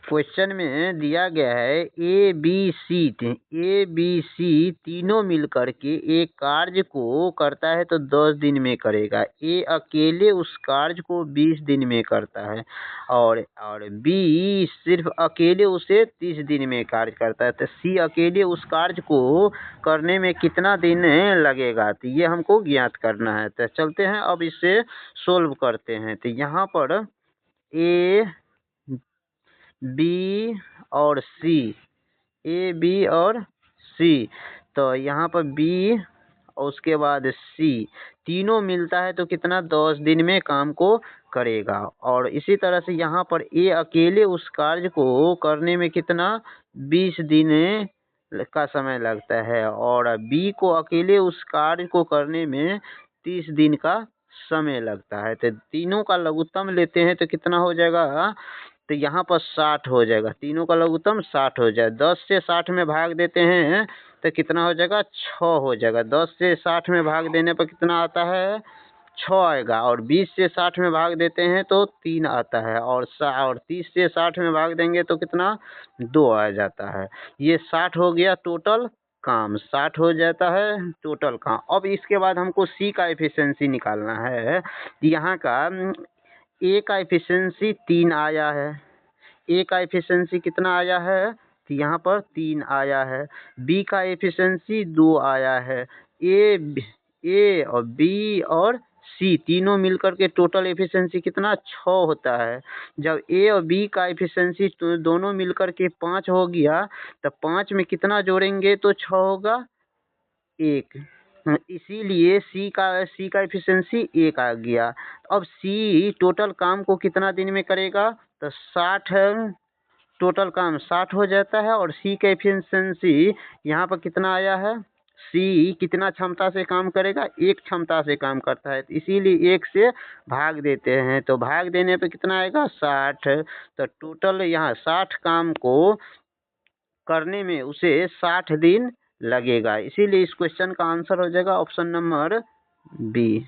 Question में दिया गया है ए बी सी तीनों मिलकर के एक कार्य को करता है तो 10 दिन में करेगा। ए अकेले उस कार्य को 20 दिन में करता है और बी सिर्फ अकेले उसे 30 दिन में कार्य करता है। तो सी अकेले उस कार्य को करने में कितना दिन लगेगा, तो ये हमको ज्ञात करना है। तो चलते हैं अब इसे सोल्व करते हैं। तो यहाँ पर ए बी और सी, ए बी और सी, तो यहाँ पर बी और उसके बाद सी तीनों मिलता है तो कितना 10 दिन में काम को करेगा। और इसी तरह से यहाँ पर ए अकेले उस कार्य को करने में कितना 20 दिन का समय लगता है और बी को अकेले उस कार्य को करने में 30 दिन का समय लगता है। तो तीनों का लघुत्तम लेते हैं तो कितना हो जाएगा, तो यहाँ पर 60 हो जाएगा। तीनों का लघुत्तम 60 हो जाए। 10 से 60 में भाग देते हैं तो कितना हो जाएगा, 6 हो जाएगा। 10 से 60 में भाग देने पर कितना आता है, 6 आएगा। और 20 से 60 में भाग देते हैं तो 3 आता है और 30 से 60 में भाग देंगे तो कितना, 2 आ जाता है। ये 60 हो गया टोटल काम, 60 हो जाता है टोटल काम। अब इसके बाद हमको सी का एफिशिएंसी निकालना है। यहाँ का ए का एफिशिएंसी 3 आया है, ए का एफिशिएंसी कितना आया है, तो यहाँ पर 3 आया है। बी का एफिशिएंसी 2 आया है। ए और बी और सी तीनों मिलकर के टोटल एफिशिएंसी कितना 6 होता है। जब ए और बी का एफिशिएंसी तो दोनों मिलकर के 5 हो गया, तो 5 में कितना जोड़ेंगे तो 6 होगा, 1। इसीलिए सी का एफिशिएंसी 1 आ गया। अब सी टोटल काम को कितना दिन में करेगा, तो 60 टोटल काम 60 हो जाता है। और सी का एफिशिएंसी यहाँ पर कितना आया है, सी कितना क्षमता से काम करेगा, 1 क्षमता से काम करता है, इसीलिए 1 से भाग देते हैं। तो भाग देने पे कितना आएगा, 60। तो टोटल यहाँ 60 काम को करने में उसे 60 दिन लगेगा। इसीलिए इस क्वेश्चन का आंसर हो जाएगा ऑप्शन नंबर बी।